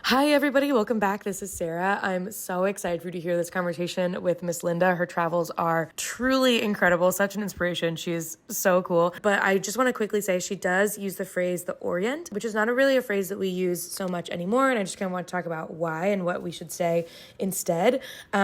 Hi, everybody. Welcome back. This is Sarah. I'm so excited for you to hear this conversation with Miss Linda. Her travels are truly incredible, such an inspiration. She is so cool. But I just want to quickly say she does use the phrase the Orient, which is not really a phrase that we use so much anymore. And I just kind of want to talk about why and what we should say instead. So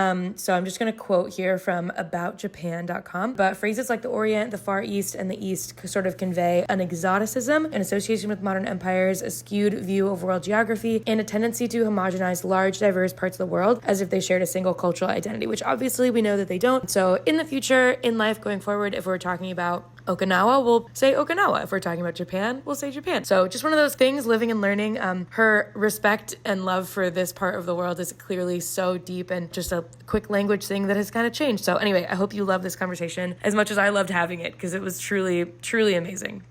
I'm just going to quote here from aboutjapan.com. But phrases like the Orient, the Far East, and the East sort of convey an exoticism, an association with modern empires, a skewed view of world geography, and a tendency to homogenize large, diverse parts of the world as if they shared a single cultural identity, which obviously we know that they don't. So in the future, in life going forward, if we're talking about Okinawa, we'll say Okinawa. If we're talking about Japan, we'll say Japan. So just one of those things, living and learning. Her respect and love for this part of the world is clearly so deep, and just a quick language thing that has kind of changed. So anyway, I hope you love this conversation as much as I loved having it, because it was truly, truly amazing.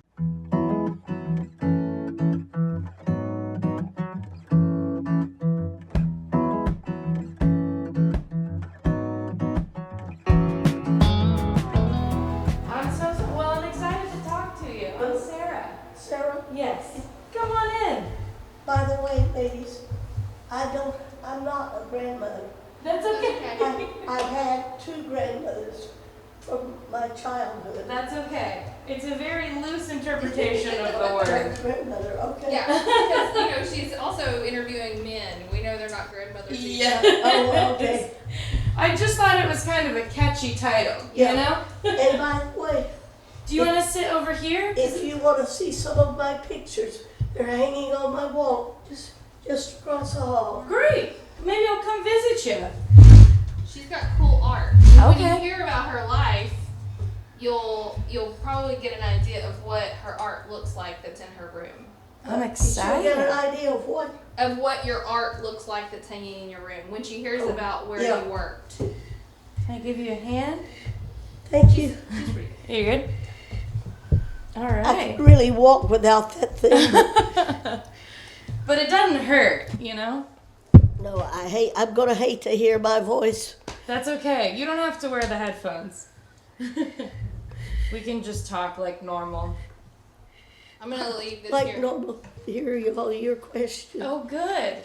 I'm excited to talk to you. I'm Sarah. Sarah? Yes. Come on in. By the way, ladies, I'm not a grandmother. That's okay. I've had two grandmothers from my childhood. That's okay. It's a very loose interpretation of the word. Grandmother, okay. Yeah, because she's also interviewing men. We know they're not grandmothers either. Yeah. Oh, okay. I just thought it was kind of a catchy title, Yeah. you know? And by the way, Do you want to sit over here? if you want to see some of my pictures, they're hanging on my wall, just across the hall. Great. Maybe I'll come visit you. She's got cool art. When Okay. you hear about her life, you'll probably get an idea of what her art looks like that's in her room. I'm Did you excited. get an idea of what? Of what your art looks like that's hanging in your room. When she hears about where yeah. you worked. Can I give you a hand? Thank you. She's pretty good. You good? All I right. could really walk without that thing. But it doesn't hurt, you know? No, I'm going to hate to hear my voice. That's okay. You don't have to wear the headphones. We can just talk like normal. I'm going to leave this Like here. normal, hear all your questions. Oh, good.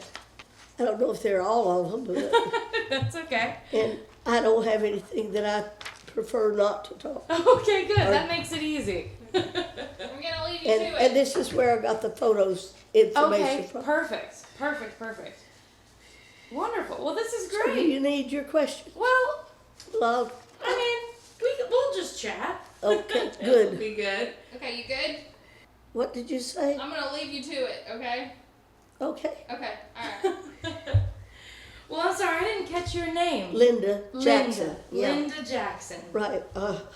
I don't know if they're all of them, but That's okay. and I don't have anything that I prefer not to talk. Okay, good. That makes it easy. I'm going to leave you And, to and it. this is where I got the photos information Okay, from. perfect. Wonderful. Well, this is So do great. you need your question? Well, Love. I mean, we'll just chat. Okay, It'll good. be good. Okay, you good? What did you say? I'm going to leave you to it, okay? Okay. Okay, alright. Well, I'm sorry, I didn't catch your name. Linda Jackson. Linda. Yeah. Linda Jackson. Right.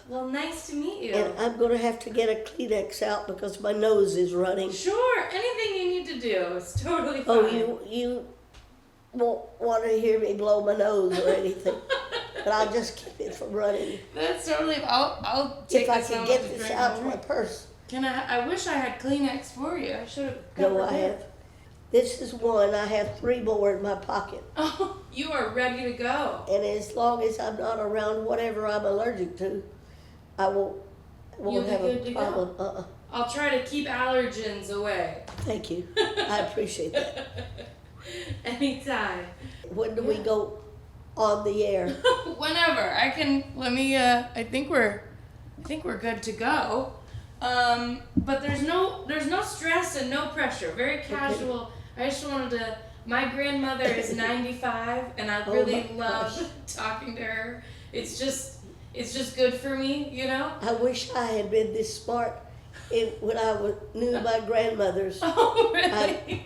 Well, nice to meet you. And I'm going to have to get a Kleenex out because my nose is running. Sure, anything you need to do is totally fine. Oh, you won't want to hear me blow my nose or anything. But I'll just keep it from running. That's totally. I'll take If I this can home get to this drink out of more. my purse. Can I wish I had Kleenex for you. I should have. No, I have. This is one. I have 3 more in my pocket. Oh, you are ready to go. And as long as I'm not around whatever I'm allergic to, I won't You'll be have good a to go. problem. I'll try to keep allergens away. Thank you. I appreciate that. Anytime. When do we go on the air? Whenever I can. Let me. I think we're good to go. But there's no stress and no pressure. Very casual. I just wanted to. My grandmother is 95, and I Oh really my love gosh. talking to her. It's just good for me, you know. I wish I had been this smart when I knew my grandmothers. Oh, really?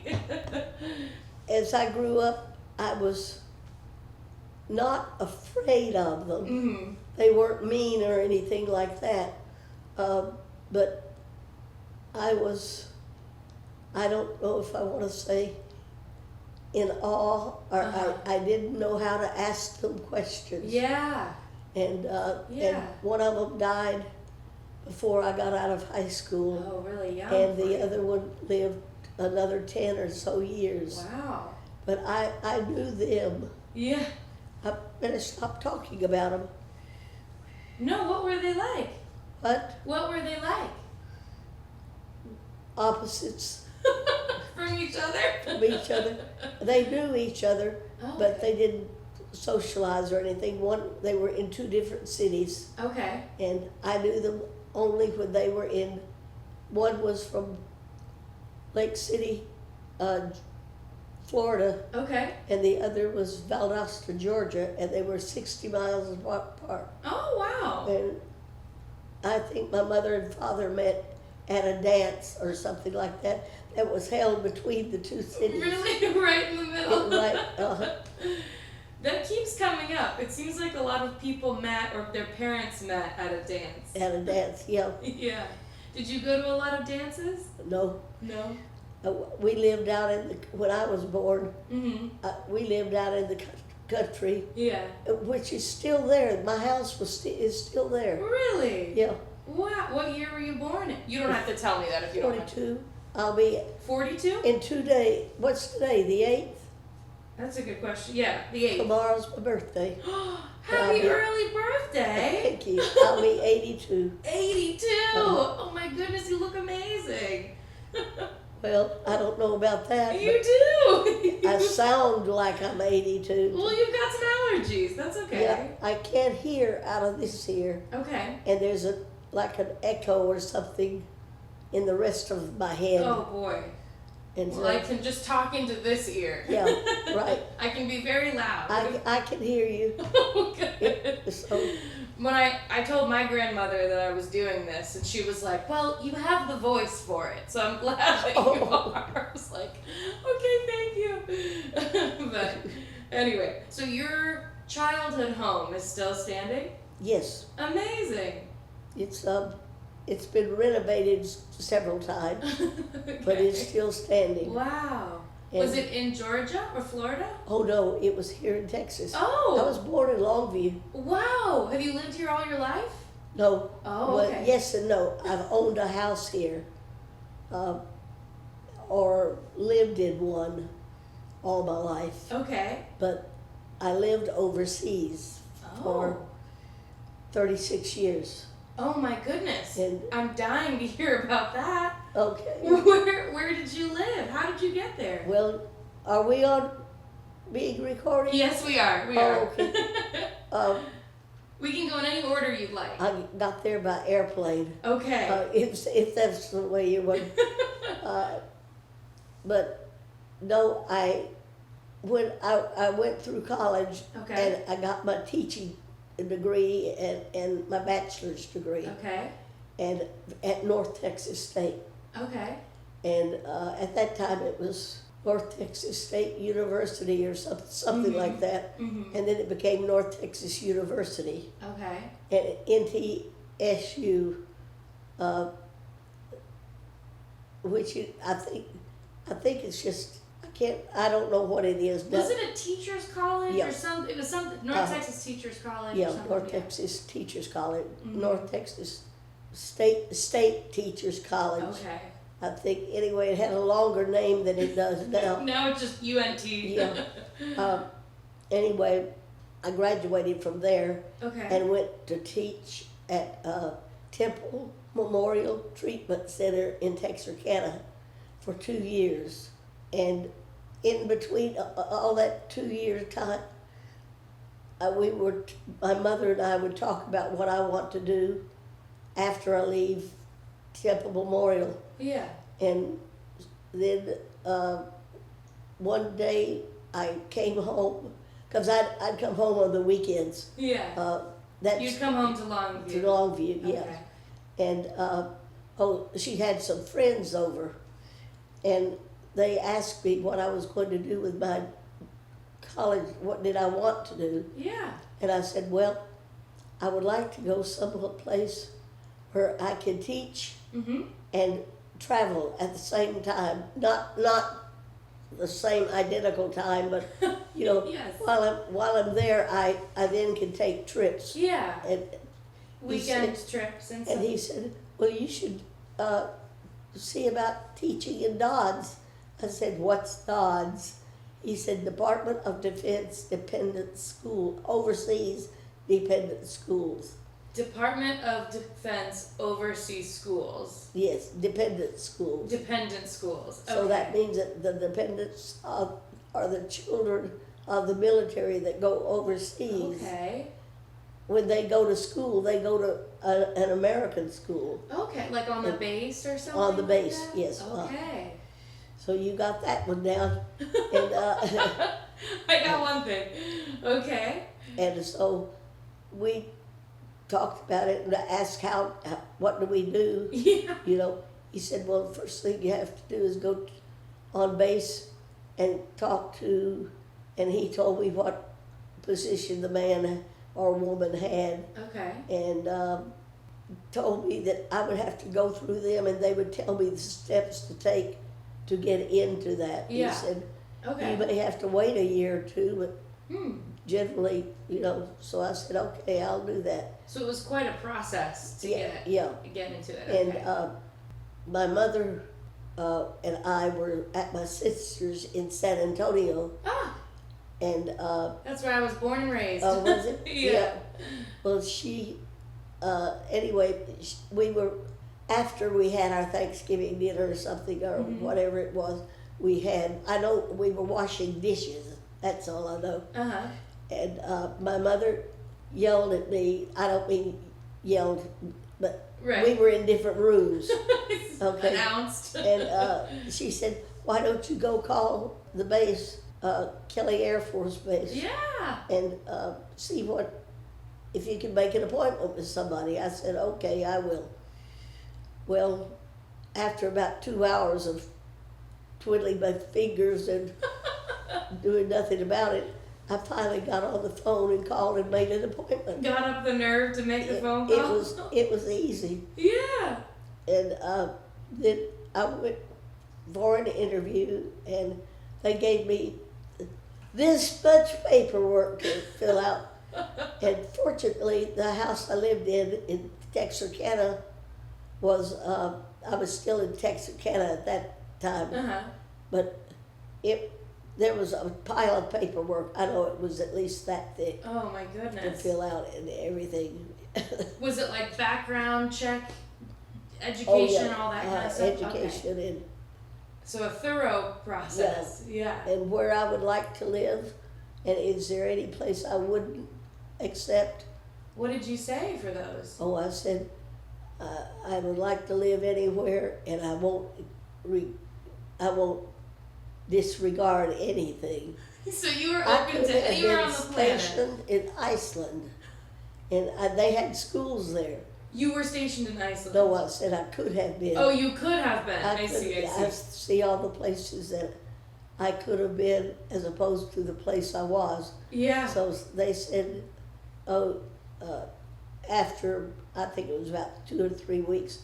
As I grew up, I was not afraid of them. Mm-hmm. They weren't mean or anything like that. But I don't know if I want to say in awe, or Uh-huh. I didn't know how to ask them questions. Yeah. And Yeah. one of them died before I got out of high school. Oh, really young. And for the you. other one lived another 10 or so years. Wow. But I knew them. Yeah. I better stop talking about them. No, what were they like? But What were they like? opposites. For from each other? from each other. They knew each other, but Okay. they didn't socialize or anything. They were in two different cities, Okay. and I knew them only when they were in. One was from Lake City, Florida, Okay. and the other was Valdosta, Georgia, and they were 60 miles apart. Oh, wow. And I think my mother and father met at a dance or something like that that was held between the two cities. Really? Right in the middle? Right, That keeps coming up. It seems like a lot of people met or their parents met at a dance. at a dance, yeah. Yeah. Did you go to a lot of dances? No, No. we lived out in the, when I was born, Mm-hmm. we lived out in the country, Yeah. which is still there. My house is still there. Really? Yeah, Wow. What year were you born in? You don't have to tell me that if you don't want to. 42. I'll be 42? in 2 days. What's today? The 8th? That's a good question. Yeah, the 8th. Tomorrow's my birthday. Happy be- early birthday! Thank you. I'll be 82. 82! Uh-huh. Oh my goodness, you look amazing! Well, I don't know about that. You do! But I sound like I'm 82. Well, you've got some allergies. That's okay. Yeah, I can't hear out of this ear, Okay. and there's like an echo or something in the rest of my head. Oh boy. And Well, I can just talk into this ear. Yeah, right. I can be very loud. I can hear you. Good. So, When I told my grandmother that I was doing this, and she was like, "Well, you have the voice for it, so I'm glad that you Oh. are." I was like, "Okay, thank you." But anyway, so your childhood home is still standing? yes, Amazing. it's been renovated several times, but Okay. it's still standing. Wow. And- Was it in Georgia or Florida? Oh no, it was here in Texas. Oh. I was born in Longview. Wow. Have you lived here all your life? No. Oh, well, okay. yes and no. I've owned a house here, or lived in one all my life, Okay. but I lived overseas for Oh. 36 years. Oh my goodness. And- I'm dying to hear about that. Okay. Where did you live? How did you get there? Well, are we on being recorded? Yes, we are. We Oh, are. okay. Um, We can go in any order you'd like. I got there by airplane. Okay. If that's the way you want. But no, when I went through college Okay. and I got my teaching degree and my bachelor's degree Okay. and at North Texas State. Okay. And at that time it was North Texas State University or something Mhm. like that. Mm-hmm. And then it became North Texas University. Okay. And NTSU, which I think it's just, I don't know what it is. Was it a teacher's college Yeah. or something? It was something. North Texas Teachers College. Yeah, Or something. North Texas Teachers College, Mhm. North Texas State Teachers College. Okay. I think, anyway, it had a longer name than it does now. Now it's just UNT. Yeah. Anyway, I graduated from there Okay. and went to teach at Temple Memorial Treatment Center in Texarkana for 2 years. And in between all that 2 year time, my mother and I would talk about what I want to do after I leave Temple Memorial. Yeah. And then one day I came home, because I'd come home on the weekends. Yeah. That's You'd come home to Longview. to Longview, yeah. Okay. And she had some friends over, and they asked me what I was going to do with my college, what did I want to do. Yeah. And I said, well, I would like to go someplace where I can teach Mm-hmm. and travel at the same time. Not the same identical time, but you know, Yes. while I'm there, I then can take trips. Yeah. And Weekend trips and stuff. and he said, well, you should see about teaching in Dodds. I said, what's Dodds? He said, Department of Defense Dependent School, overseas dependent schools. Department of Defense oversees schools. Yes, dependent schools. Dependent schools. So Okay. that means that the dependents are the children of the military that go overseas. Okay. When they go to school, they go to an American school. Okay, like on the base or something? On the like base, that? yes. Okay. So you got that one down. And, I got one thing. Okay. and so we talked about it and asked what do we do? Yeah. You know, he said, well, the first thing you have to do is go on base and talk to, and he told me what position the man or woman had, Okay. and told me that I would have to go through them and they would tell me the steps to take to get into that. Yeah. He said, Okay. you may have to wait a year or two, but Hmm. generally, you know, so I said, okay, I'll do that. So it was quite a process to Yeah. get into it. And Okay. my mother and I were at my sister's in San Antonio, Ah, and that's where I was born and raised. oh, was it? Yeah. Well, anyway, we were, after we had our Thanksgiving dinner or something, or whatever it was, I know we were washing dishes, that's all I know. Uh-huh. And my mother yelled at me, I don't mean yelled, but Right. we were in different rooms. Okay. Announced. And she said, why don't you go call the base, Kelly Air Force Base, Yeah. and see if you can make an appointment with somebody. I said, okay, I will. Well, after about 2 hours of twiddling my fingers and doing nothing about it, I finally got on the phone and called and made an appointment. Got up the nerve to make the phone call. It was easy. Yeah. And then I went for an interview, and they gave me this much paperwork to fill out. And fortunately, the house I lived in Texarkana was, I was still in Texarkana at that time, Uh-huh. but there was a pile of paperwork. I know it was at least that thick Oh my to goodness. fill out and everything. Was it like background check, education, all that kind of stuff? Okay. Education and So a thorough process. Yeah. and where I would like to live, and is there any place I wouldn't accept? What did you say for those? Oh, I said, I would like to live anywhere, and I won't disregard anything. So you were I open could to have anywhere been on the planet. stationed in Iceland, and they had schools there. You were stationed in Iceland. No, I said I could have been. Oh, you could have been. I could- see. I see all the places that I could have been as opposed to the place I was. Yeah. So they said, after, I think it was about 2 or 3 weeks,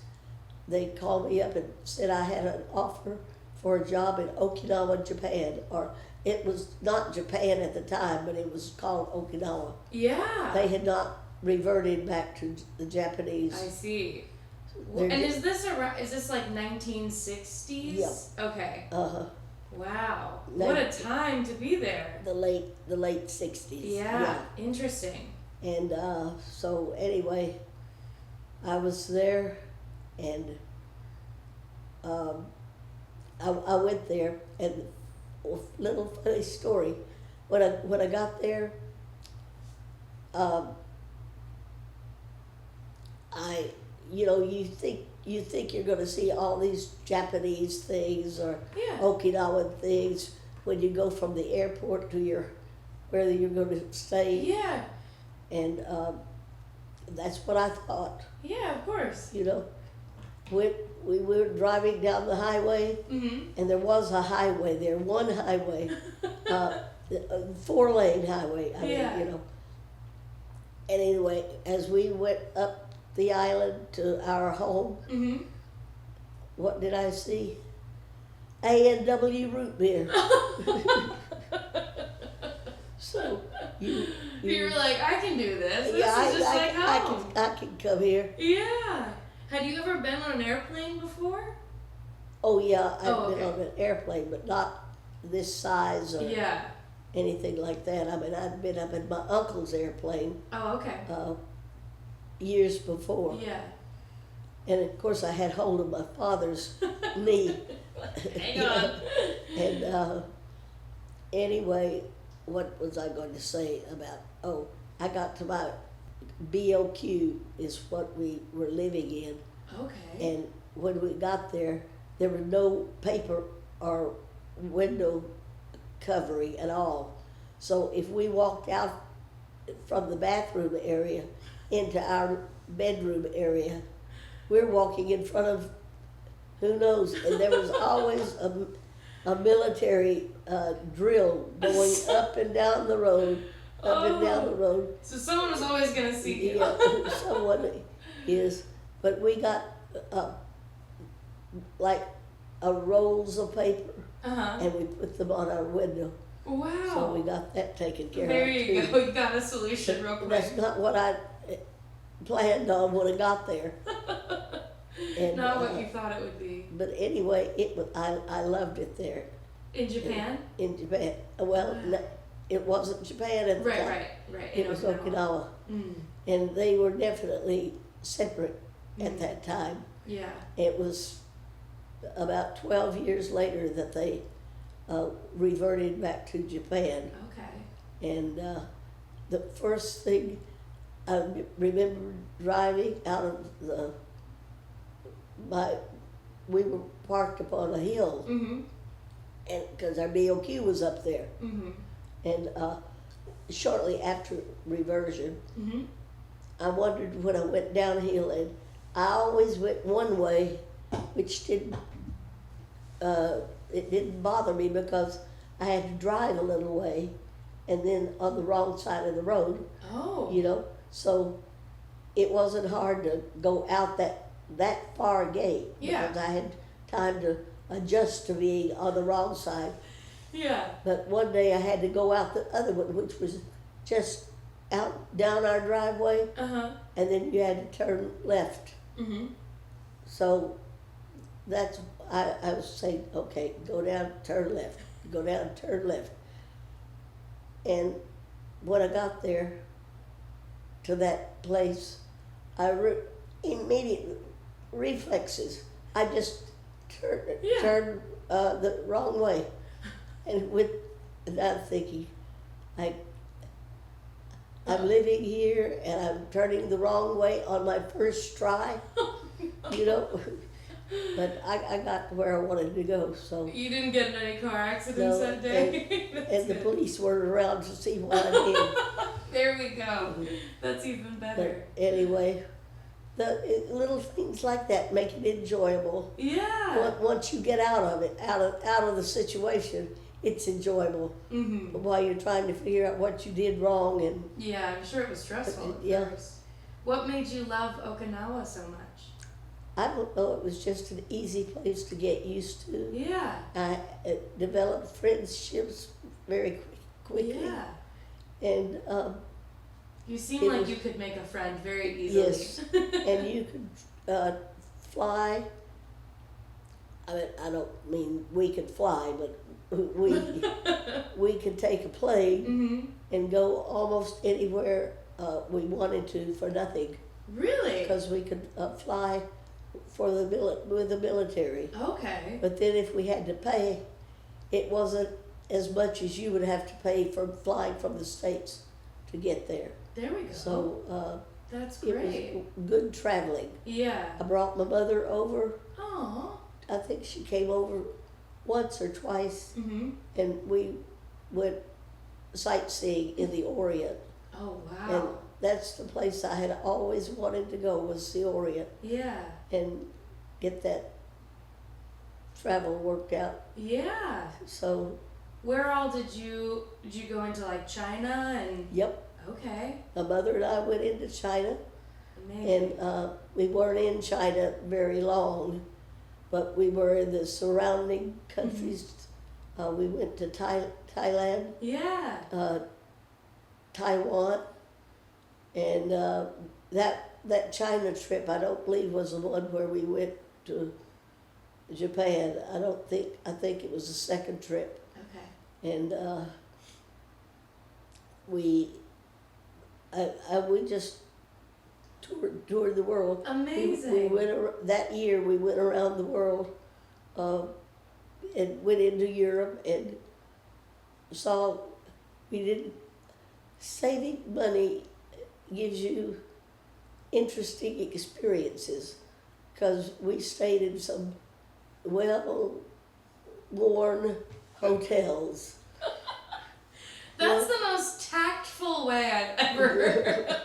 they called me up and said I had an offer for a job in Okinawa, Japan. Or it was not Japan at the time, but it was called Okinawa. Yeah. They had not reverted back to the I Japanese. see. They're And just- is this like 1960s? Yeah. Okay. Wow. No. What a time to be there. the late 60s. Yeah. Interesting. And so anyway, I was there, and I went there, and little funny story. When I got there, you think you're going to see all these Japanese things or Yeah. Okinawan things when you go from the airport to where you're going to stay. Yeah. And that's what I thought, Yeah, of course. you know. We were driving down the highway, Mm-hmm. and there was a highway there, one highway, 4-lane highway, Yeah. you know. And anyway, as we went up the island to our home, Mm-hmm. what did I see? A&W root beer. So you You're like, I can do this. This yeah, is just like home. I can come here. Yeah. Had you ever been on an airplane before? Oh yeah, I've Oh, been okay. on an airplane, but not this size or Yeah. anything like that. I mean, I've been up in my uncle's airplane, Oh, okay. years before. Yeah. And of course, I had hold of my father's knee. Hang on. And anyway, what was I going to say about? Oh, I got to my BOQ is what we were living in. Okay. And when we got there was no paper or window covering at all. So if we walked out from the bathroom area into our bedroom area, we're walking in front of who knows. And there was always a military drill going up and down the road, up and down the road. So someone was always gonna see you. Yeah, someone is. But we got like rolls of paper, Uh-huh. and we put them on our window. Wow. So we got that taken care There of you too. go. You got a solution real quick. That's not what I planned on when I got there. And, Not what you thought it would be. But anyway, it was. I loved it there In Japan? in Japan. Well, no, it wasn't Japan at the time. Right. It was Okinawa, Mm. and they were definitely separate at that time. Yeah. It was about 12 years later that they reverted back to Japan. Okay. And the first thing I remember driving out of we were parked upon a hill, Mm-hmm. and because our BOQ was up there. Mm-hmm. And shortly after reversion, Mm-hmm. I wondered when I went downhill, and I always went one way, which didn't it didn't bother me because I had to drive a little way, and then on the wrong side of the road, Oh. you know. So it wasn't hard to go out that far gate Yeah. because I had time to adjust to being on the wrong side. Yeah. But one day I had to go out the other one, which was just out down our driveway, Uh-huh. and then you had to turn left. Mm-hmm. So that's, I was saying, okay, go down, turn left, go down, turn left. And when I got there to that place, immediate reflexes, I just Yeah. turned the wrong way. And I'm thinking, I'm living here and I'm turning the wrong way on my first try, you know. But I got where I wanted to go, so. You didn't get in any car accidents No, that day? That's And the good. police weren't around to see what I did. There we go. That's even better. But anyway, little things like that make it enjoyable. Yeah. Once you get out of it, out of the situation, it's enjoyable. Mm-hmm. But while you're trying to figure out what you did wrong, and Yeah, I'm sure it was stressful at Yeah. first. What made you love Okinawa so much? I don't know, it was just an easy place to get used to. Yeah. I developed friendships very quickly, Yeah. and You seem It like was- you could make a friend very easily. yes, and you could fly. I mean, I don't mean we could fly, but we could take a plane Mm-hmm. and go almost anywhere we wanted to for nothing, Really? because we could fly for with the military. Okay. But then if we had to pay, it wasn't as much as you would have to pay for flying from the States to get there. There we go. So That's it great. was good traveling. Yeah. I brought my mother over. Aw. I think she came over once or twice, Mm-hmm. and we went sightseeing in the Orient. Oh, And wow. that's the place I had always wanted to go, was the Orient, Yeah. and get that travel worked out. Yeah. So, Where all did you go into, like, China and... yep, Okay. my mother and I went into China, Amazing. and we weren't in China very long, but we were in the surrounding countries. We went to Thailand, Yeah. Taiwan, and that China trip, I don't believe, was the one where we went to Japan. I think it was the second trip, Okay. and we just toured the world. Amazing. We went that year. We went around the world, and went into Europe and saw. We didn't. Saving money gives you interesting experiences, because we stayed in some well-worn hotels. That's the most tactful way I've ever heard.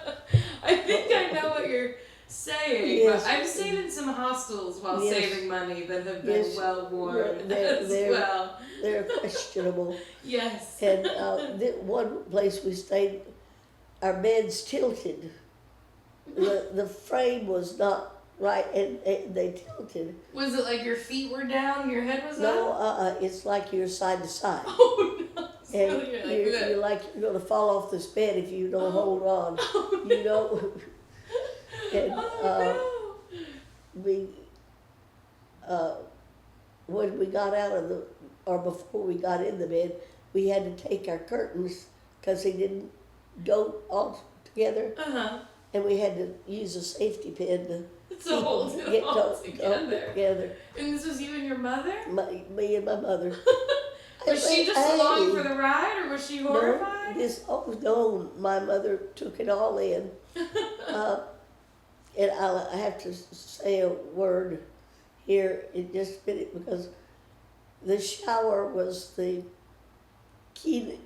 I think I know what you're saying. Yes. But I've stayed in some hostels while Yes. saving money that have been Yes. well worn They're- as they're- well. They're questionable. Yes. And one place we stayed, our beds tilted. The frame was not right, and they tilted. Was it like your feet were down, your head was No, up? it's like you're side to side. Oh no. So And you're like you're this. like you're going to fall off this bed if you don't hold on. Oh, You know. And oh we, when we got out of or before we got in the bed, we had to take our curtains because they didn't go all together, no. Uh-huh. and we had to use a safety pin to So hold keep it all hold together. together. And this was you and your mother? Me and my mother. Was she just Hey, along for the ride, or was she horrified? No, my mother took it all in. And I have to say a word here in just a minute, because the shower was the key,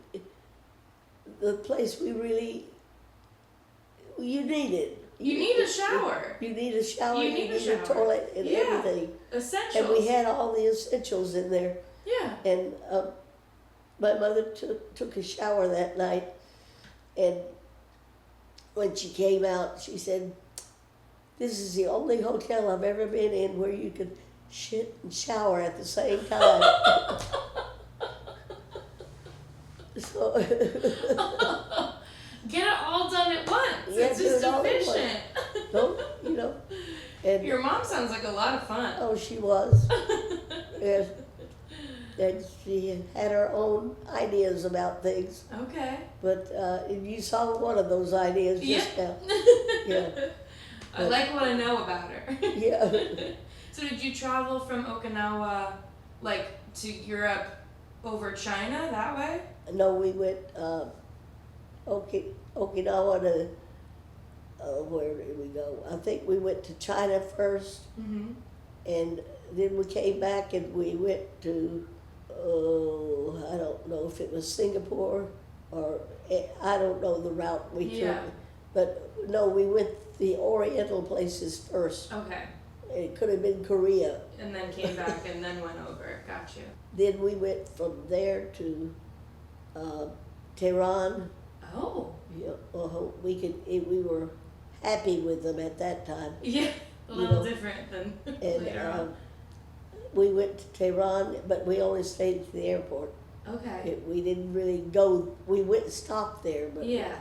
the place we really, you need it. You need a shower. You need a shower, You need a shower. toilet and Yeah. everything. Essentials. And we had all the essentials in there. Yeah. And my mother took a shower that night, and when she came out, she said, "This is the only hotel I've ever been in where you could shit and shower at the same time." So Get it all done at once. Yeah, It's do just it all at efficient. no, and Your mom sounds like a lot of fun. oh, she was, yes, and she had her own ideas about things. Okay. But you saw one of those ideas just now. Yeah. I like what I know about her. Yeah. So did you travel from Okinawa, like, to Europe over China that way? No, we went Okinawa to where did we go? I think we went to China first, Mm-hmm. and then we came back and we went to I don't know if it was Singapore or I don't know the route we Yeah. took, but no, we went the Oriental places first. Okay. It could have been Korea. And then came back and then went over. Got you. Then we went from there to Tehran. Oh. Yeah, we were happy with them at that time. Yeah. A You little know, different than And later on. we went to Tehran, but we only stayed at the airport. Okay. We didn't really go. We went and stopped there, but Yeah.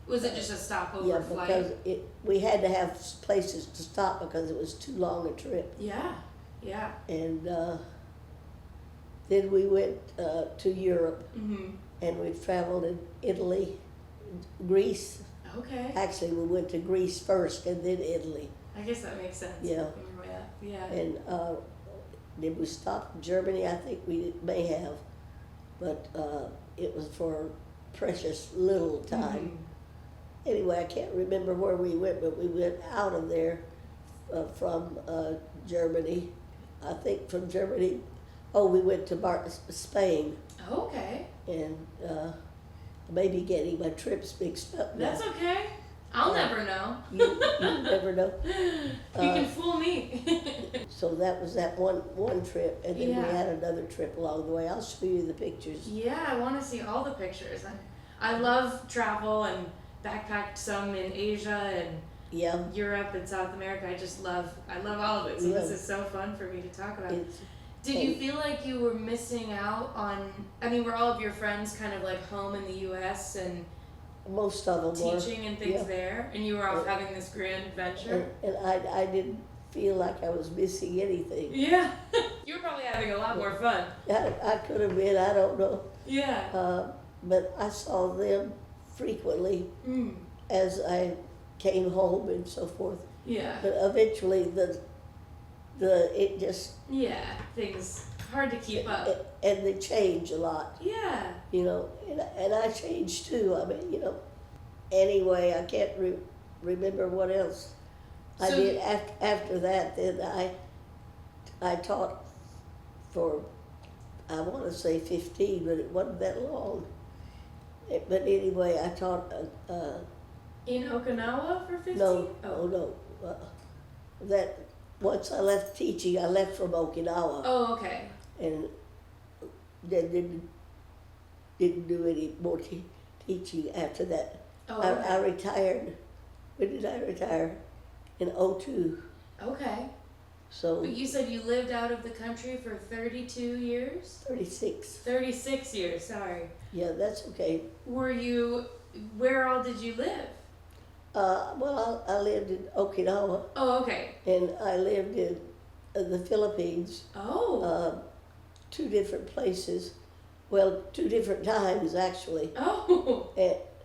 Was it just a stopover yeah, flight? because we had to have places to stop because it was too long a trip. Yeah. Yeah. And then we went to Europe, Mm-hmm. and we traveled in Italy, Greece. Okay. Actually, we went to Greece first, and then Italy. I guess that makes sense. Yeah. Yeah. And did we stop in Germany? I think we may have, but it was for precious little time. Mhm. Anyway, I can't remember where we went, but we went out of there from Germany. I think from Germany, we went to Spain, Okay. and maybe getting my trips mixed up now. That's okay. I'll never know. You never know. You can fool me. So that was that one trip, and then Yeah. we had another trip along the way. I'll show you the pictures. Yeah, I want to see all the pictures. I love travel and backpacked some in Asia and Yeah, Europe and South America. I love all of it. So this Yeah. is so fun for me to talk about. it's Did you feel like you were missing out on, were all of your friends kind of like home in the U.S. and most of them were. teaching and things yeah. there, and you were off having this grand adventure? And I didn't feel like I was missing anything. Yeah. You were probably having a lot more fun. I could have been, I don't know. Yeah. But I saw them frequently Mm. as I came home and so forth. Yeah. But eventually it just, Things hard to keep up. and they change a lot, Yeah. and I changed too. I mean, anyway, I can't remember what else I So- did after that. Then I taught for, I want to say 15, but it wasn't that long. But anyway, I taught. In Okinawa for 15? No, no. That once I left teaching, I left from Okinawa Oh, okay. and then didn't do any more teaching after that. Oh, I okay. retired. When did I retire? In '02. Okay. So But you said you lived out of the country for 32 years? 36. 36 years, sorry. Yeah, that's okay. Where all did you live? Well, I lived in Okinawa Oh, okay. and I lived in the Philippines. Oh. 2 different places. Well, 2 different times actually. Oh.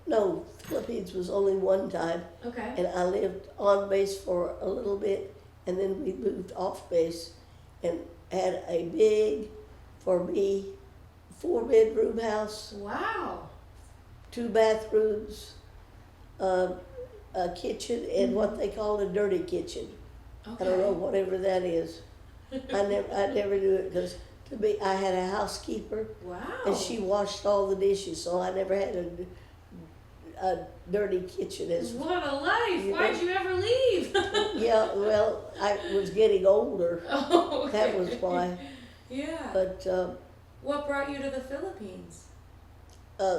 No, Philippines was only one time, Okay. and I lived on base for a little bit, and then we moved off base, and had a big, for me, 4-bedroom house, Wow. 2 bathrooms, a kitchen, and what they call a dirty kitchen. Okay. I don't know, whatever that is. I never knew it because to me, I had a housekeeper, Wow. and she washed all the dishes, so I never had a dirty kitchen. As What a life! You Why'd know- you ever leave? yeah, well, I was getting older. Oh, okay. That was why. Yeah. But What brought you to the Philippines?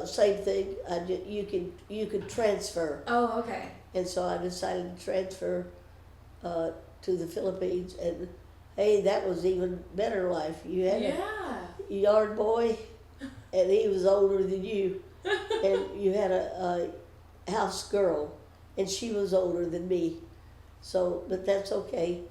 same thing. You could transfer, Oh, okay. and so I decided to transfer to the Philippines. And hey, that was even better life. You had Yeah. a yard boy, and he was older than you, and you had a house girl, and she was older than me. So, but that's okay.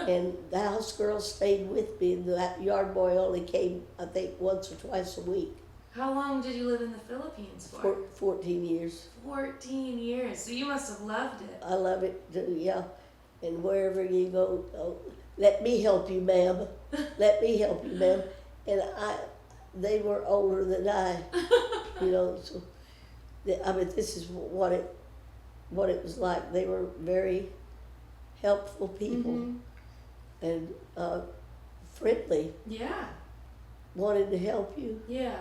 And the house girl stayed with me, and the yard boy only came, I think, once or twice a week How long did you live in the Philippines for? for 14 years. 14 years. So you must have loved it. I love it too, yeah. And wherever you go, oh, let me help you, ma'am. Let me help you, ma'am. And they were older than I, so, I mean, this is what it was like. They were very helpful people Mhm. and friendly, Yeah. wanted to help you, Yeah.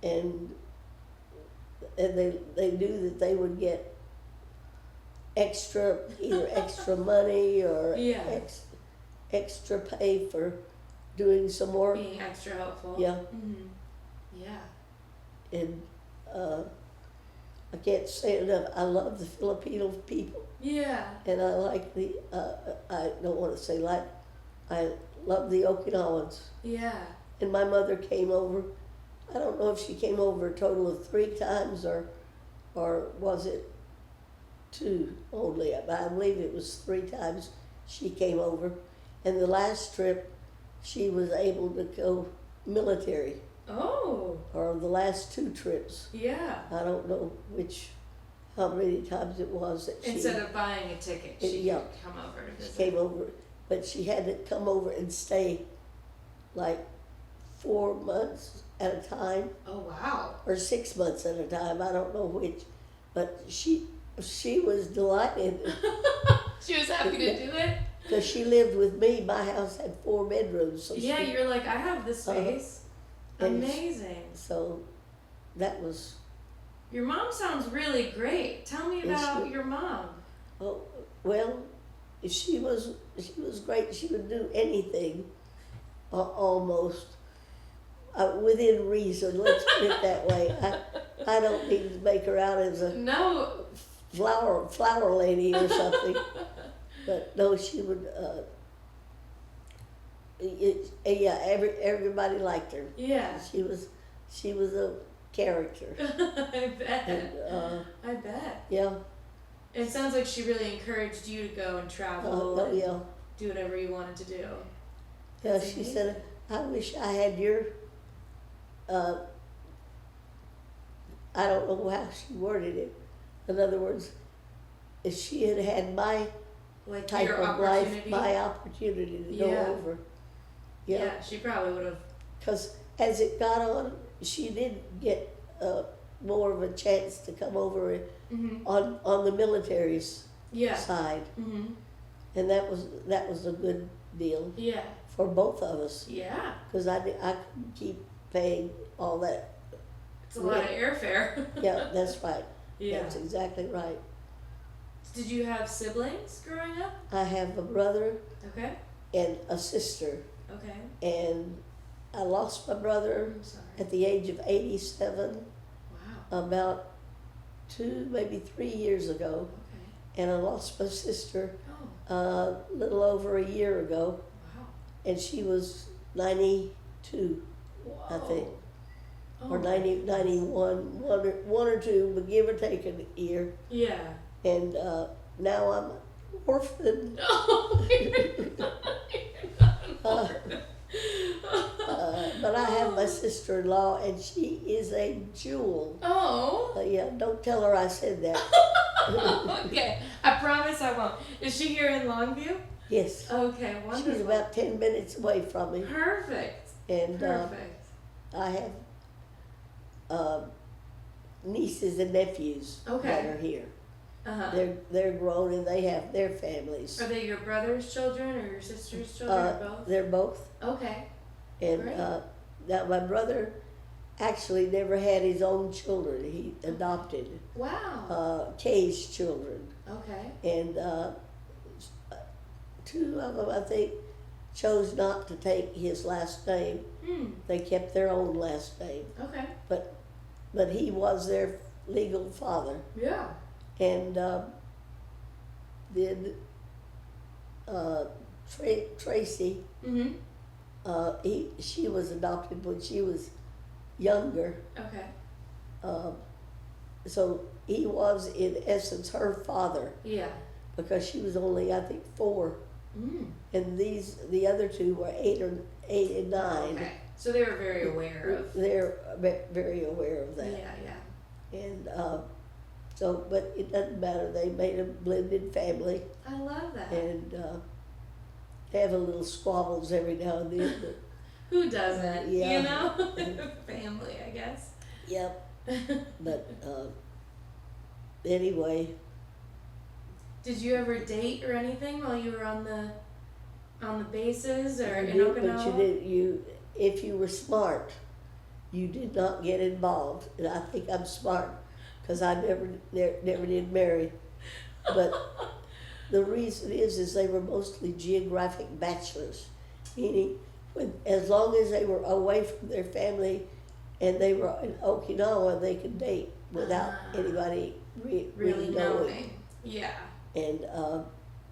and they knew that they would get either extra money or Yeah. extra pay for doing some work. Being extra helpful. Yeah, Mhm. Yeah. and I can't say it enough. I love the Filipino people, Yeah. and I like I don't want to say like, I love the Okinawans. Yeah. And my mother came over. I don't know if she came over a total of 3 times or was it 2 only. But I believe it was 3 times she came over. And the last trip, she was able to go military, Oh. or the last 2 trips. Yeah. I don't know how many times it was that she Instead of buying a ticket, she Yeah. could come over to visit. came over. But she had to come over and stay like 4 months at a time, Oh, wow. or 6 months at a time. I don't know which, but she was delighted She was happy to do it. because she lived with me. My house had 4 bedrooms, so Yeah, you're like, I have this Uh-huh. space. And Amazing. so that was Your mom sounds really great. Tell me Is about she- your mom. well. She was great. She would do anything, almost within reason. Let's put it that way. I don't need to make her out as a No. flower lady or something. But no, she would. Everybody liked her. Yeah. She was a character. I bet. And, I bet. yeah. It sounds like she really encouraged you to go and travel Oh and yeah. do whatever you wanted to do. Yeah. That's She amazing. said, "I wish I had your." I don't know how she worded it. In other words, if she had had my Like type your of life, opportunity. my opportunity to go Yeah. over. Yeah, she probably would have. Because as it got on, she did get more of a chance to come over Mm-hmm. on the military's Yeah. side, Mm-hmm. and that was a good deal Yeah. for both of us. Yeah. Because I couldn't keep paying all that. It's a lot of airfare. Yeah, that's right. Yeah. That's exactly right. Did you have siblings growing up? I have a brother Okay. and a sister, Okay. and I lost my brother I'm sorry. at the age of 87, Wow. about 2, maybe 3 years ago, Okay. and I lost my sister Oh. a little over a year ago, Wow. and she was 92, Whoa. I think, Oh or my 90, goodness. 91, one or two, but give or take a year, Yeah. and now I'm orphaned. Oh. But I have my sister-in-law, and she is a jewel. Oh. Yeah, don't tell her I said that. Okay. I promise I won't. Is she here in Longview? Yes, Okay. Wonderful. she's about 10 minutes away from me, Perfect. and Perfect. I have nieces and nephews Okay. that are here. Uh-huh. They're grown and they have their families. Are they your brother's children or your sister's children or both? They're both, Okay. and Great. now my brother actually never had his own children. He adopted Wow. Kay's children, Okay. and two of them I think chose not to take his last name. Hmm. They kept their own last name, Okay. but he was their legal father. Yeah. And then Tracy, Mm-hmm. she was adopted when she was younger. Okay. So he was in essence her father Yeah. because she was only I think 4, Mm. and the other two were 8 and 9. Okay. So they were very aware of. They're very aware of that. Yeah. Yeah. And so, but it doesn't matter. They made a blended family, I love that. and they have a little squabbles every now and then. But, Who doesn't? Yeah. You know, family, I guess. yep. But anyway, Did you ever date or anything while you were on the bases or you in did, Okinawa? but you did. If you were smart, you did not get involved. And I think I'm smart because I never did marry. But the reason is they were mostly geographic bachelors, meaning as long as they were away from their family and they were in Okinawa, they could date without anybody Really knowing. Yeah. And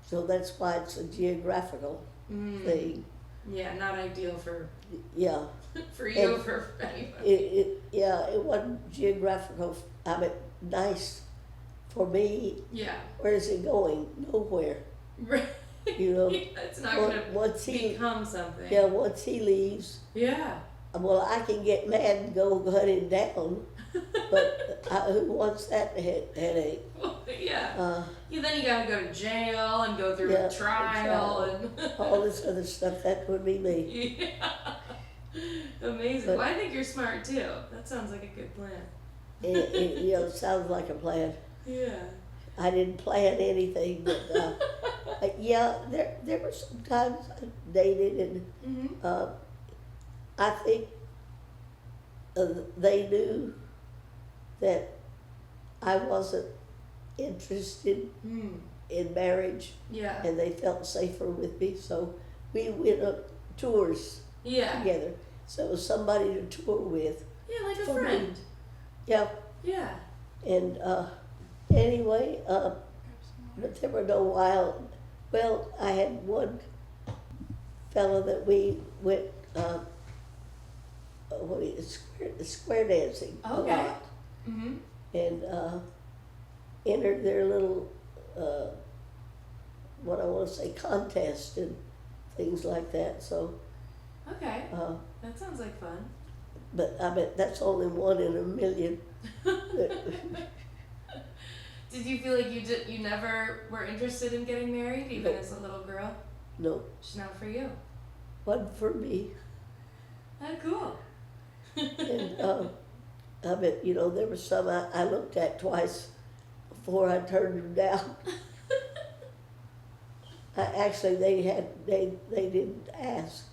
so that's why it's a geographical Mm. thing. Yeah, not ideal for Yeah, for you or And for anybody. it wasn't geographical. I mean, nice for me. Yeah. Where is it going? Nowhere. Right. You know. It's not gonna Once he become something. once he leaves, Yeah. well, I can get mad and go hunt him down. But who wants that headache? Yeah. Then you gotta go to jail and go through Yeah, a trial and All this other stuff. That would be me. yeah. Amazing. But- Well, I think you're smart too. That sounds like a good plan. It sounds like a plan. Yeah. I didn't plan anything, but yeah, there were some times I dated, and Mm-hmm. I think they knew that I wasn't interested Mm. in marriage, Yeah. and they felt safer with me, so we went on tours Yeah. together. So it was somebody to tour with. Yeah, like a For me. friend. Yeah, Yeah. and anyway, but there were no wild. Well, I had one fellow that we went square dancing a Okay. lot, Mm-hmm. and entered their little what I want to say contest and things like that. So, Okay. That sounds like fun. but I bet that's only one in a million. Did you feel like you never were interested in getting married, even Nope. as a little girl? No, Just not for you. wasn't for me. Oh, cool. And I bet, you know, there were some I looked at twice before I turned them down. Actually, they didn't ask.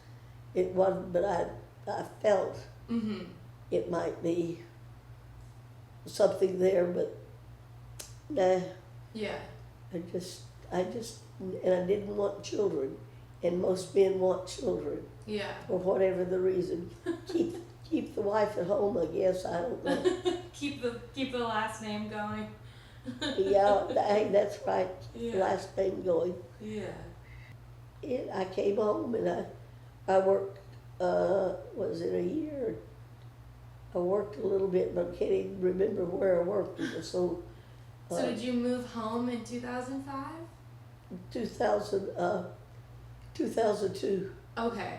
It wasn't, but I felt Mm-hmm. it might be something there, but nah, Yeah. I just, and I didn't want children, and most men want children Yeah. for whatever the reason. Keep the wife at home, I guess. I don't know. keep the last name going. Yeah, hey, that's right. Keep the Yeah. last name going. Yeah. I came home and I worked. Was it a year? I worked a little bit, but I can't even remember where I worked. It was so. So did you move home in 2005? 2002. Okay.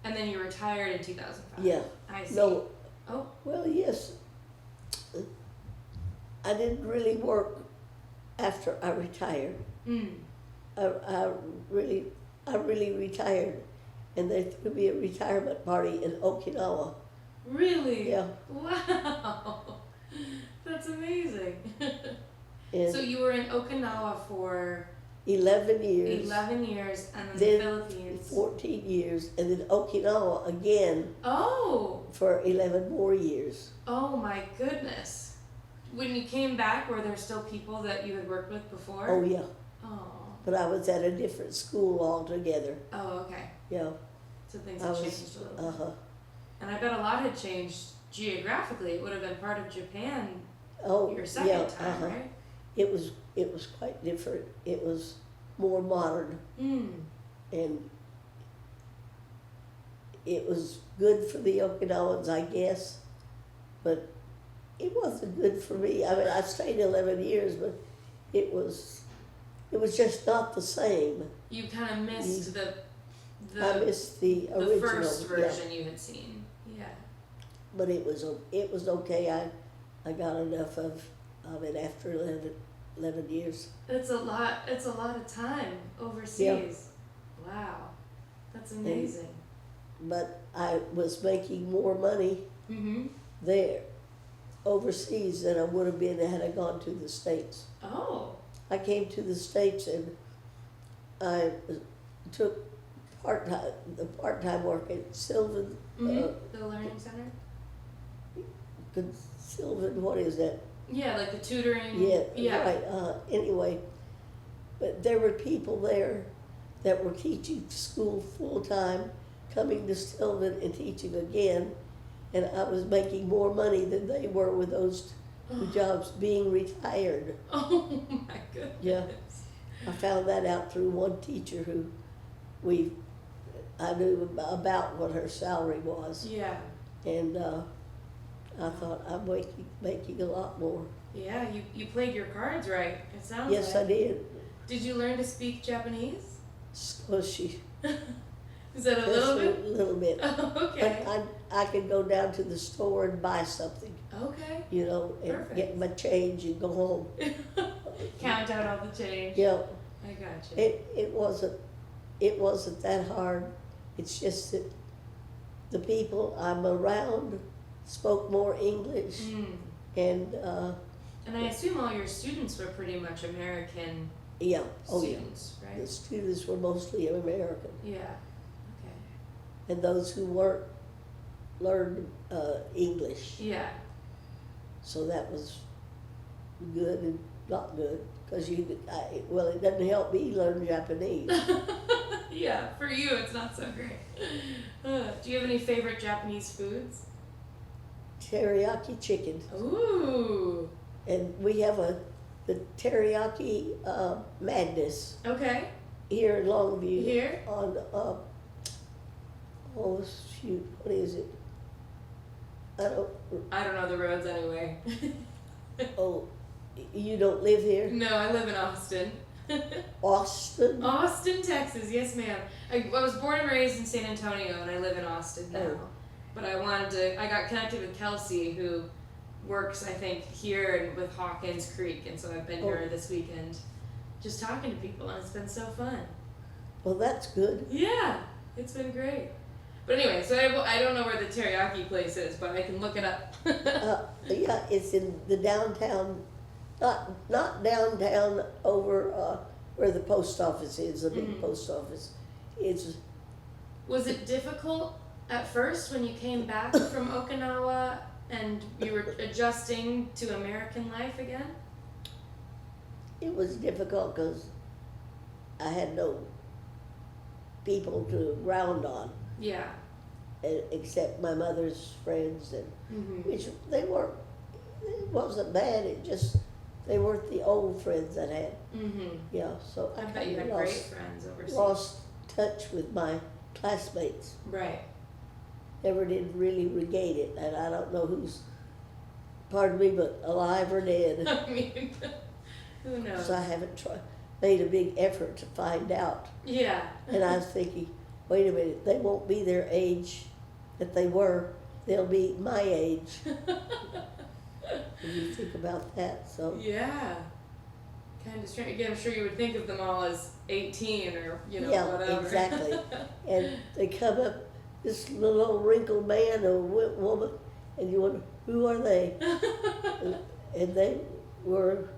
And then you retired in 2005. Yeah. I see. No. Oh. Well, yes. I didn't really work after I retired. Mm. I really retired, and they threw me a retirement party in Okinawa. Really? Yeah. Wow. That's amazing. And So you were in Okinawa for 11 years. 11 years, and then Then the Philippines. 14 years, and then Okinawa again Oh. for 11 more years. Oh my goodness. When you came back, were there still people that you had worked with before? Oh yeah, Oh. but I was at a different school altogether. Oh, okay. Yeah, So things I had was. changed a little. Uh huh. And I bet a lot had changed geographically. It would have been part of Japan Oh your second yeah. time, Uh-huh. right? It was quite different. It was more modern, Mm. and it was good for the Okinawans, I guess, but it wasn't good for me. I mean, I stayed 11 years, but it was just not the same. You kind of missed the I missed the original. the first yeah. version you had seen. Yeah. But it was okay. I got enough of it after 11 years. It's a lot of time overseas. Wow. That's amazing. But I was making more money Mm-hmm. there, overseas, than I would have been had I gone to the States. Oh. I came to the States and I took part-time work at Sylvan, Mm-hmm. The learning center? Sylvan, what is that? Yeah, like the tutoring. Yeah, Yeah. right. Anyway, but there were people there that were teaching school full-time, coming to Sylvan and teaching again, and I was making more money than they were with those two jobs, being retired. Oh my goodness. Yeah. I found that out through one teacher who I knew about what her salary was, Yeah. and I thought I'm making a lot more. Yeah, you played your cards right. It sounds Yes, like. I did. Did you learn to speak Japanese? Squishy. Is that a little bit? A little bit. Oh, okay. I could go down to the store and buy something, Okay. you know, and Perfect. get my change and go home. Count out all the change. Yeah, I got you. it wasn't that hard. It's just that the people I'm around spoke more English, Mm. and And I assume all your students were pretty much American yeah, oh yeah, students, the right? students were mostly American, Yeah. Okay. and those who weren't learned English. Yeah. So that was good and not good, because well, it doesn't help me learn Japanese. Yeah, for you it's not so great. Do you have any favorite Japanese foods? Teriyaki chicken, Ooh. and we have the teriyaki madness Okay. here in Longview. Here? On oh shoot, what is it? I don't know the roads anyway. Oh, you don't live here? No, I live in Austin. Austin? Austin, Texas. Yes, ma'am. I was born and raised in San Antonio, and I live in Austin now. Oh. But I got connected with Kelsey, who works, I think, here and with Hawkins Creek, and so I've been here this weekend just talking to people, and it's been so fun. Well, that's good. Yeah, it's been great. But anyway, so I don't know where the teriyaki place is, but I can look it up. Yeah, it's in the downtown, not downtown over where the post office is, the big post office. It's Was it difficult at first when you came back from Okinawa and you were adjusting to American life again? It was difficult because I had no people to ground on, Yeah. except my mother's friends, and Mm-hmm. which they weren't. It wasn't bad. It just they weren't the old friends I had. Mm-hmm. Yeah, so I I bet you kind had of great lost friends overseas. lost touch with my classmates. Right. Never did really regain it, and I don't know who's, pardon me, but alive or dead. I mean, who knows? Because I haven't made a big effort to find out. Yeah. And I was thinking, wait a minute, they won't be their age that they were. They'll be my age. When you think about that, so Yeah. Kind of strange. Again, I'm sure you would think of them all as 18 or, yeah, whatever. exactly. And they come up, this little old wrinkled man or woman, and you wonder, who are they? And they were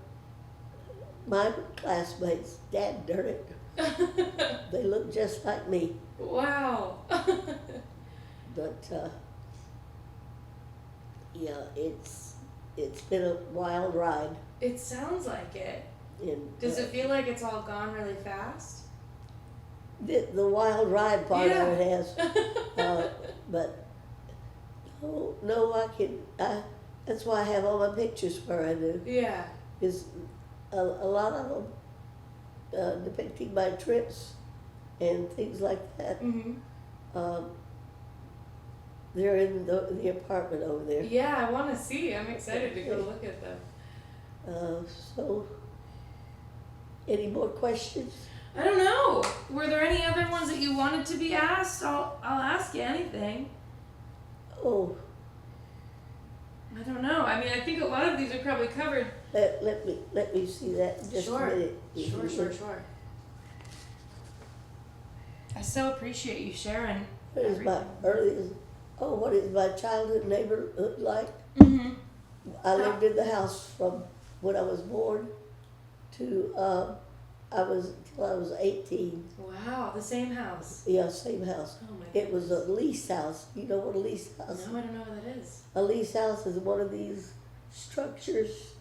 my classmates. Dad darn it. They look just like me. Wow. But yeah, it's been a wild ride. It sounds like it. And Does it feel like it's all gone really fast? the wild ride part Yeah. of it has, but no, that's why I have all my pictures where I do. Yeah. Is a lot of them depicting my trips and things like that. Mm-hmm. They're in the apartment over there. Yeah, I want to see. I'm excited to go look at them. So, any more questions? I don't know. Were there any other ones that you wanted to be asked? I'll ask you anything. Oh, I don't know. I mean, I think a lot of these are probably covered. let me see that in just Sure. a minute. Sure. I so appreciate you sharing. What is my earliest? Oh, what is my childhood neighborhood like? Mm-hmm. I lived in the house from when I was born to till I was 18. Wow, the same house. Yeah, same house. Oh my It was a lease house. You know what a lease house? No, I don't know what that is. A lease house is one of these structures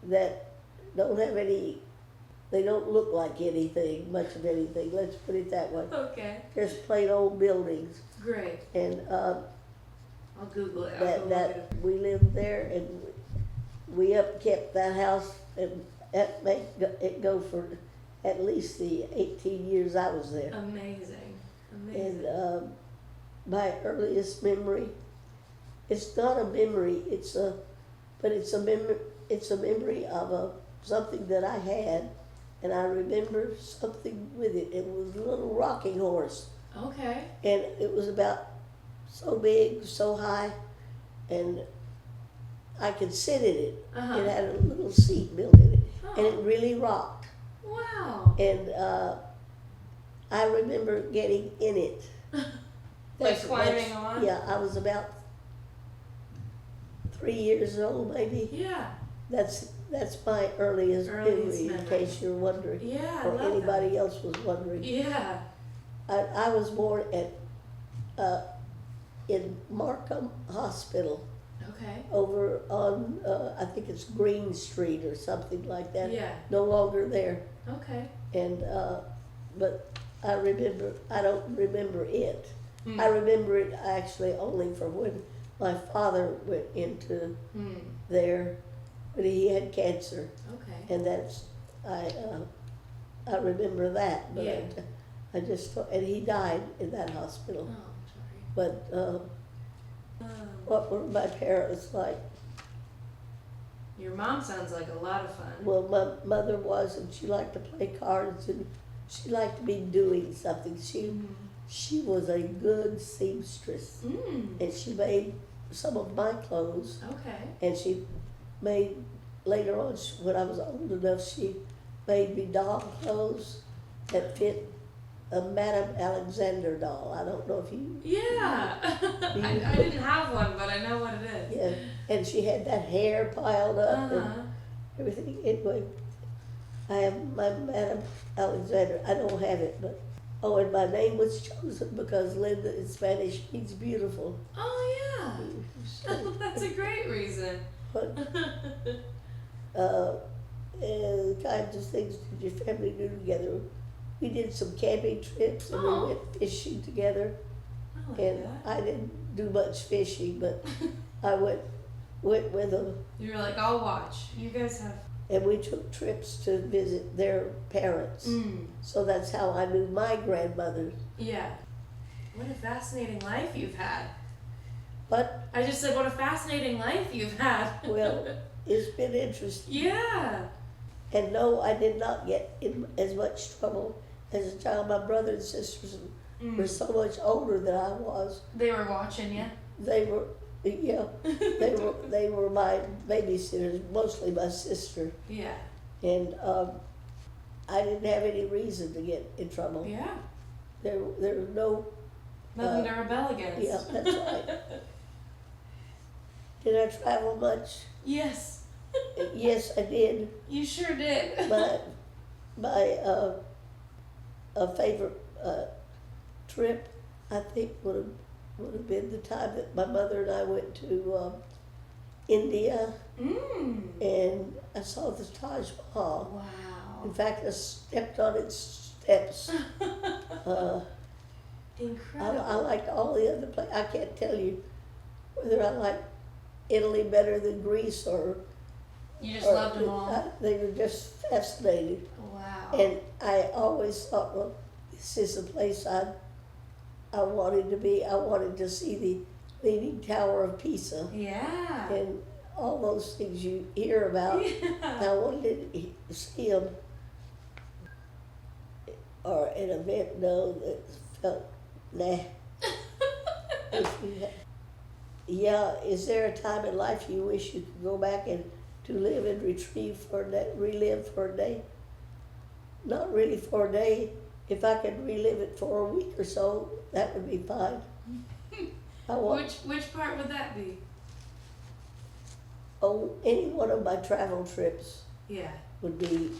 that don't have any. They don't look like anything, much of anything. Let's put it that way. Okay. Just plain old buildings, Great. and I'll Google it. I'll go look that it we lived there, and we upkept that house, and that made it go for at least the 18 years I was there. up. Amazing. And my earliest memory, it's not a memory, it's a memory of something that I had, and I remember something with it. It was a little rocking horse, Okay. and it was about so big, so high, and I could sit in it. Uh-huh. It had a little seat built in it, and it Oh, really rocked. wow. And I remember getting in it. Like climbing on? Yeah, I was about 3 years old, maybe. Yeah. That's my earliest memory, in memory. case you're wondering, Yeah, I or love anybody else was wondering. that. Yeah. I was born in Markham Hospital, Okay. over on I think it's Green Street or something like that. Yeah. No longer there, Okay. and but I don't remember it. Mm. I remember it actually only from when my father went into Mm. there when he had cancer, Okay. and I remember that. But Yeah. I just and he died in that hospital. Oh, I'm sorry. But what were my parents like? Your mom sounds like a lot of fun. Well, my mother was, and she liked to play cards, and she liked to be doing something. She was a good seamstress, Mm. and she made some of my clothes, Okay. and she made, later on, when I was old enough, she made me doll clothes that fit a Madame Alexander doll. I don't know if you, Yeah. I didn't have one, but I know what it is. yeah, and she had that hair piled up and Uh-huh. everything. Anyway, I have my Madame Alexander. I don't have it, but, oh, and my name was chosen because Linda in Spanish means beautiful. Oh, yeah. So, That's a great reason. but, and the kinds of things that your family do together. We did some camping trips and Oh. we went fishing together. I like And that. I didn't do much fishing, but I went with them, You were like, I'll watch. You guys have. and we took trips to visit their parents. So that's how I knew my grandmothers. Yeah. What a fascinating life you've had. But, I just said, what a fascinating life you've had. well, it's been interesting. Yeah. And no, I did not get in as much trouble as a child. My brother and sisters were so much older than I was. They were watching you. They were, yeah, they were my babysitters, mostly my sister. Yeah. And I didn't have any reason to get in trouble. Yeah. There was no, Nothing to rebel against. yeah, that's right. Did I travel much? Yes. Yes, I did. You sure did. My a favorite trip, I think, would have been the time that my mother and I went to India, and I saw the Taj Mahal. Wow. In fact, I stepped on its steps. Incredible. I liked all the other places. I can't tell you whether I liked Italy better than Greece or. You just loved them all. They were just fascinating. Wow. And I always thought, well, this is the place I wanted to be. I wanted to see the Leaning Tower of Pisa Yeah. and all those things you hear about. Yeah. I wanted to see them, or an event, no, that felt, nah. Yeah, is there a time in life you wish you could go back and to live and relive for a day? Not really for a day. If I could relive it for a week or so, that would be fine. Which part would that be? Any one of my travel trips Yeah. would be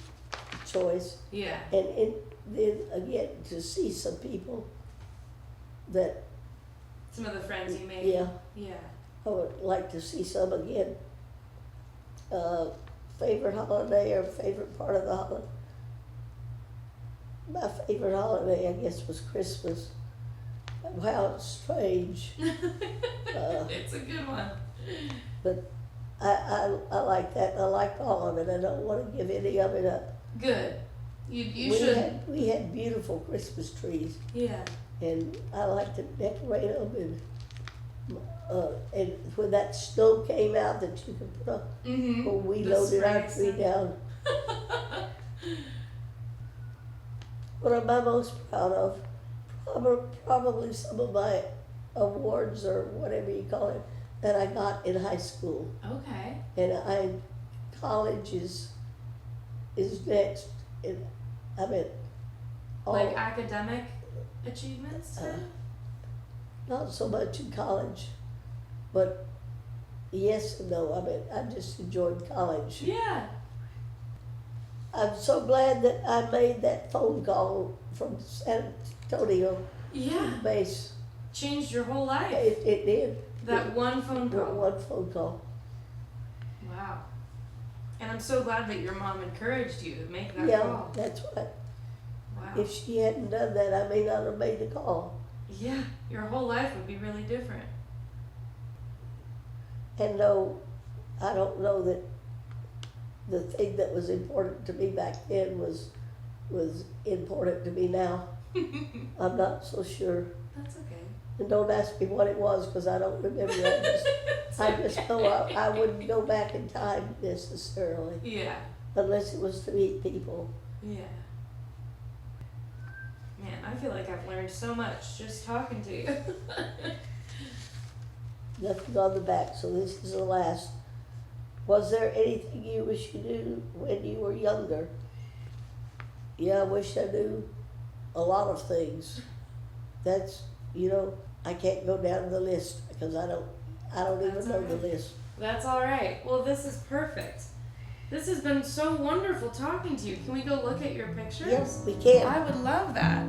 choice. Yeah. And then again, to see some people that, Some of the friends you made. yeah, Yeah. I would like to see some again. Favorite holiday or favorite part of the holiday? My favorite holiday, I guess, was Christmas. Wow, it's strange. It's a good one. But I like that. I liked all of it. I don't want to give any of it up. Good. You should. We had beautiful Christmas trees, Yeah. and I like to decorate them. And when that snow came out that you could put up, Mm-hmm. when we The loaded our spray tree stuff. down. What am I most proud of? Probably some of my awards or whatever you call it that I got in high school. Okay. And college is next. And I mean, all, Like academic achievements too? not so much in college, but yes and no. I mean, I just enjoyed college. Yeah. I'm so glad that I made that phone call from San Antonio Yeah. base. Changed your whole life. It did. That one phone call. One phone call. Wow. And I'm so glad that your mom encouraged you to make that Yeah, call. that's right. Wow. If she hadn't done that, I may not have made the call. Yeah, your whole life would be really different. And no, I don't know that the thing that was important to me back then was important to me now. I'm not so sure. That's okay. And don't ask me what it was because I don't remember. I just know I wouldn't go back in time necessarily Yeah. unless it was to meet people. Yeah. Man, I feel like I've learned so much just talking to you. Nothing on the back, so this is the last. Was there anything you wish you knew when you were younger? Yeah, I wish I knew a lot of things. That's, I can't go down the list because I don't even That's know all the right. list. That's all right. Well, this is perfect. This has been so wonderful talking to you. Can we go look at your pictures? Yes, we can. I would love that.